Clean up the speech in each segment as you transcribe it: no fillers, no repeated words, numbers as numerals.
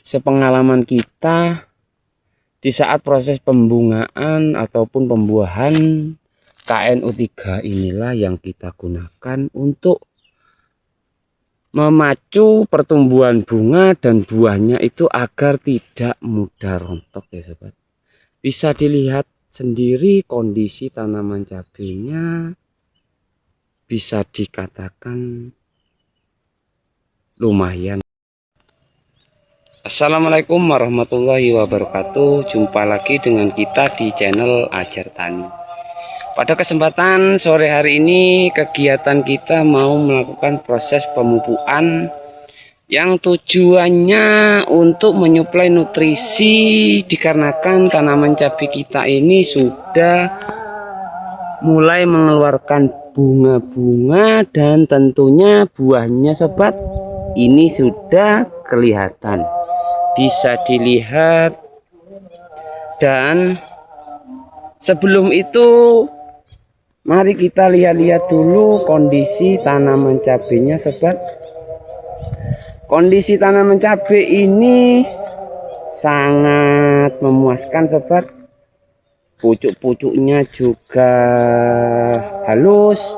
sepengalaman kita di saat proses pembungaan ataupun pembuahan KNU3 inilah yang kita gunakan untuk memacu pertumbuhan bunga dan buahnya itu agar tidak mudah rontok ya sobat. Bisa dilihat sendiri kondisi tanaman cabenya, bisa dikatakan lumayan. Assalamualaikum warahmatullahi wabarakatuh. Jumpa lagi dengan kita di channel Ajar Tani. Pada kesempatan sore hari ini kegiatan kita mau melakukan proses pemupukan yang tujuannya untuk menyuplai nutrisi, dikarenakan tanaman cabai kita ini sudah mulai mengeluarkan bunga-bunga dan tentunya buahnya sobat ini sudah kelihatan, bisa dilihat. Dan sebelum itu mari kita lihat-lihat dulu kondisi tanaman cabenya sobat. Kondisi tanaman cabai ini sangat memuaskan sobat. Pucuk-pucuknya juga halus,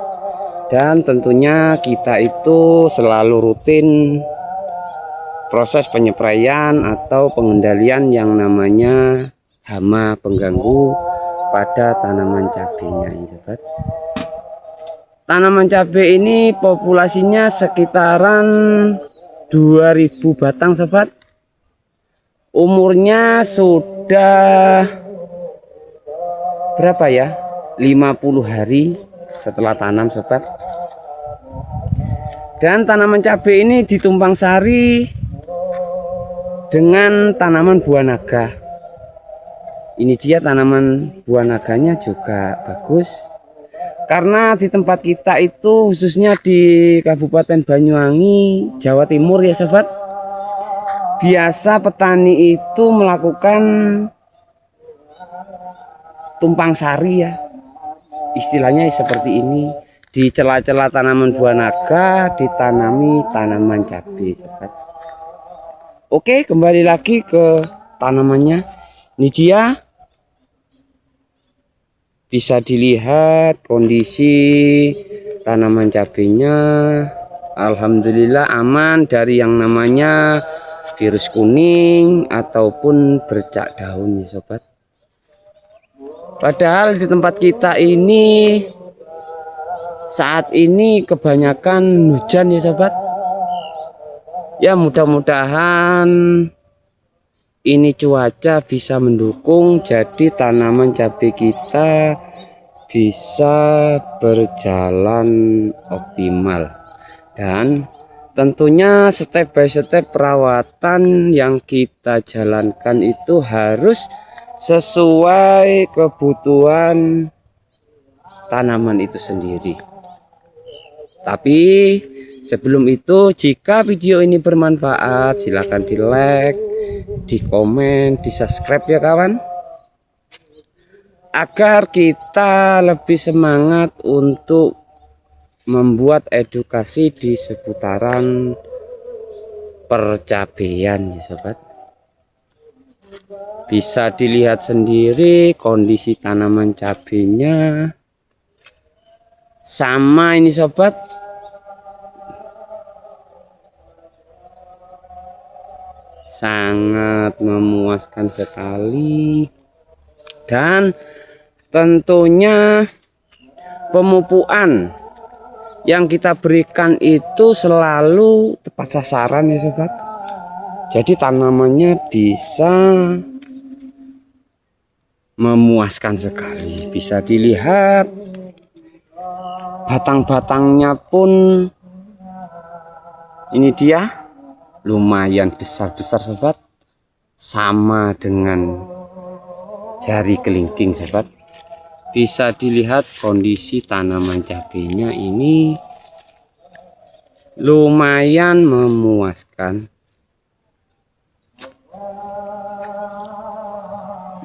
dan tentunya kita itu selalu rutin proses penyepraian atau pengendalian yang namanya hama pengganggu pada tanaman cabenya ini sobat. Tanaman cabai ini populasinya sekitaran 2000 batang sobat. Umurnya sudah berapa ya, 50 hari setelah tanam sobat. Dan tanaman cabai ini ditumpang sari dengan tanaman buah naga. Ini dia tanaman buah naganya juga bagus, karena di tempat kita itu khususnya di Kabupaten Banyuwangi, Jawa Timur ya sobat, biasa petani itu melakukan tumpang sari ya, istilahnya seperti ini. Di celah-celah tanaman buah naga ditanami tanaman cabai sobat. Oke, kembali lagi ke tanamannya. Ini dia, bisa dilihat kondisi tanaman cabenya. Alhamdulillah aman dari yang namanya virus kuning ataupun bercak daun ya sobat. Padahal di tempat kita ini saat ini kebanyakan hujan ya sobat. Ya mudah-mudahan ini cuaca bisa mendukung, jadi tanaman cabai kita bisa berjalan optimal. Dan tentunya step by step perawatan yang kita jalankan itu harus sesuai kebutuhan tanaman itu sendiri. Tapi sebelum itu, jika video ini bermanfaat silahkan di like, di komen, di subscribe ya kawan, agar kita lebih semangat untuk membuat edukasi di seputaran percabaian ya sobat. Bisa dilihat sendiri kondisi tanaman cabenya sama ini sobat. Sangat memuaskan sekali. Dan tentunya pemupukan yang kita berikan itu selalu tepat sasaran ya sobat. Jadi tanamannya bisa memuaskan sekali. Bisa dilihat batang-batangnya pun ini dia lumayan besar-besar sobat, sama dengan jari kelingking sobat. Bisa dilihat kondisi tanaman cabenya ini lumayan memuaskan.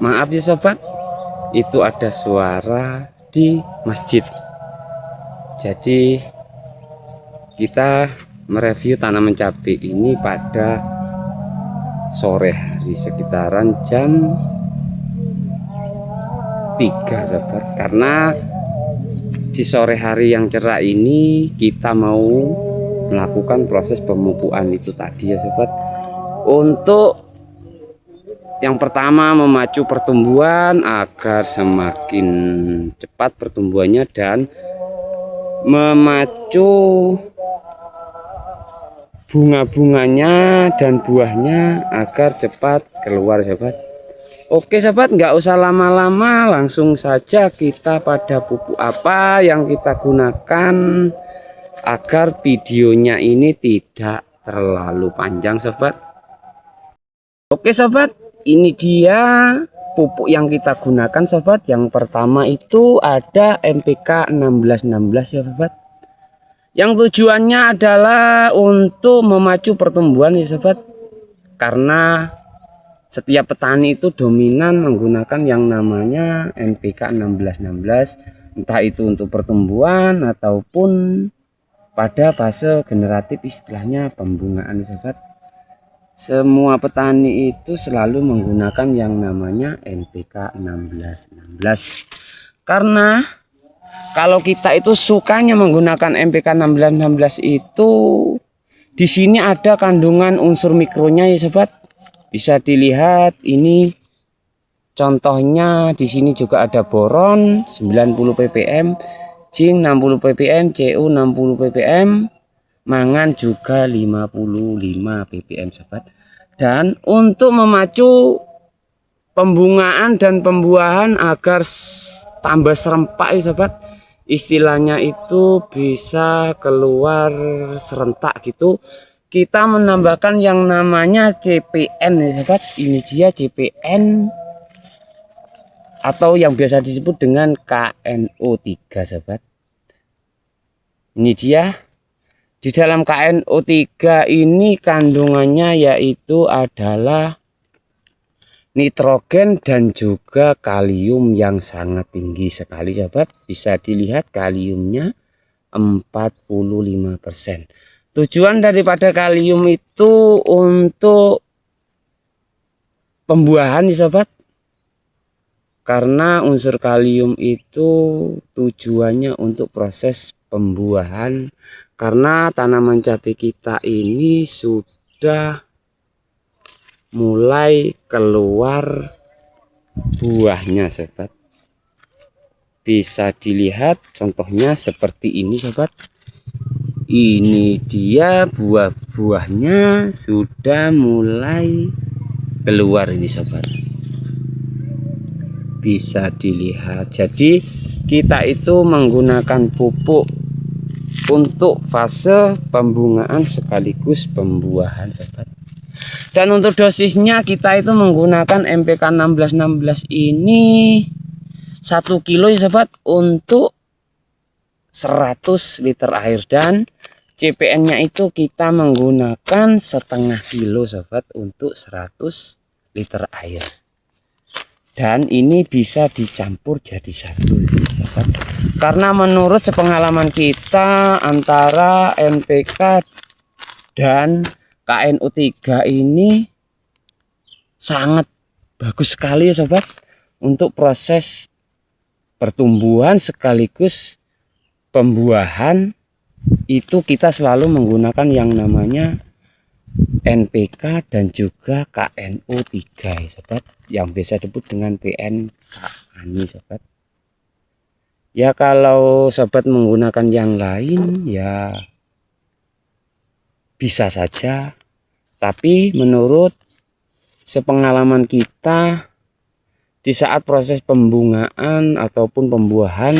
Maaf ya sobat, itu ada suara di masjid. Jadi kita mereview tanaman cabai ini pada sore hari sekitaran jam 3 sobat, karena di sore hari yang cerah ini kita mau melakukan proses pemupukan itu tadi ya sobat. Untuk yang pertama memacu pertumbuhan agar semakin cepat pertumbuhannya dan memacu bunga-bunganya dan buahnya agar cepat keluar sobat. Oke sobat, nggak usah lama-lama, langsung saja kita pada pupuk apa yang kita gunakan agar videonya ini tidak terlalu panjang sobat. Oke sobat, ini dia pupuk yang kita gunakan sobat. Yang pertama itu ada NPK 1616 ya sobat, yang tujuannya adalah untuk memacu pertumbuhan ya sobat, karena setiap petani itu dominan menggunakan yang namanya NPK 1616, entah itu untuk pertumbuhan ataupun pada fase generatif, istilahnya pembungaan sobat. Semua petani itu selalu menggunakan yang namanya NPK 1616, karena kalau kita itu sukanya menggunakan NPK 1616 itu di sini ada kandungan unsur mikronya ya sobat. Bisa dilihat ini contohnya, di sini juga ada boron 90 ppm, zinc 60 ppm, Cu 60 ppm, mangan juga 55 ppm sobat. Dan untuk memacu pembungaan dan pembuahan agar tambah serempak ya sobat, istilahnya itu bisa keluar serentak gitu, kita menambahkan yang namanya CPN ya sobat. Ini dia CPN atau yang biasa disebut dengan KNO3 sobat. Ini dia. Di dalam KNO3 ini kandungannya yaitu adalah nitrogen dan juga kalium yang sangat tinggi sekali sobat. Bisa dilihat kaliumnya 45%. Tujuan daripada kalium itu untuk pembuahan nih sobat, karena unsur kalium itu tujuannya untuk proses pembuahan, karena tanaman cabai kita ini sudah mulai keluar buahnya sobat. Bisa dilihat contohnya seperti ini sobat. Ini dia buah-buahnya sudah mulai keluar ini sobat. Bisa dilihat. Jadi kita itu menggunakan pupuk untuk fase pembungaan sekaligus pembuahan sobat. Dan untuk dosisnya kita itu menggunakan NPK 1616 ini 1 kilo ya sobat untuk 100 liter air, dan CPN-nya itu kita menggunakan setengah kilo sobat untuk 100 liter air. Dan ini bisa dicampur jadi satu sobat. Karena menurut sepengalaman kita antara NPK dan KNO3 ini sangat bagus sekali ya sobat untuk proses pertumbuhan sekaligus pembuahan. Itu kita selalu menggunakan yang namanya NPK dan juga KNO3 ya sobat, yang biasa disebut dengan PNK ini sobat. Ya kalau sobat menggunakan yang lain ya bisa saja, tapi menurut sepengalaman kita di saat proses pembungaan ataupun pembuahan,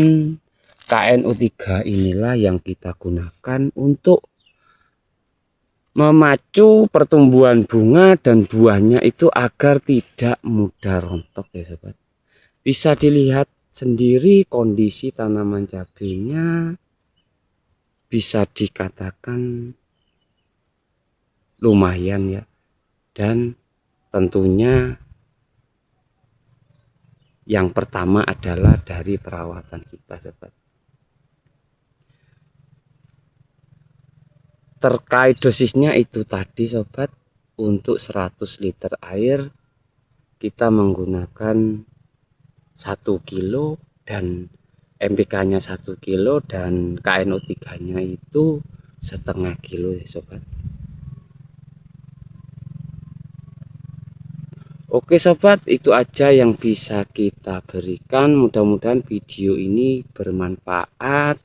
KNO3 inilah yang kita gunakan untuk memacu pertumbuhan bunga dan buahnya itu agar tidak mudah rontok ya sobat. Bisa dilihat sendiri kondisi tanaman cabenya, bisa dikatakan lumayan ya, dan tentunya yang pertama adalah dari perawatan kita sobat. Terkait dosisnya itu tadi sobat, untuk 100 liter air kita menggunakan 1 kilo dan MPK nya 1 kilo dan KNO3 nya itu setengah kilo ya sobat. Oke sobat, itu aja yang bisa kita berikan. Mudah-mudahan video ini bermanfaat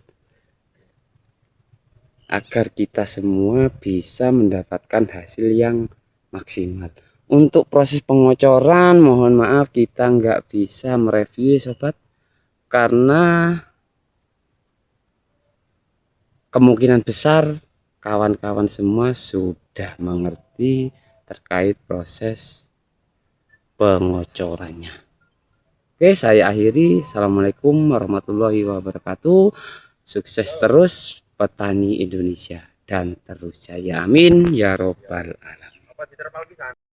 agar kita semua bisa mendapatkan hasil yang maksimal. Untuk proses pengocoran mohon maaf kita nggak bisa mereview ya sobat, karena kemungkinan besar kawan-kawan semua sudah mengerti terkait proses pengocorannya. Oke, saya akhiri. Assalamualaikum warahmatullahi wabarakatuh. Sukses terus petani Indonesia dan terus jaya, amin ya robbal alamin.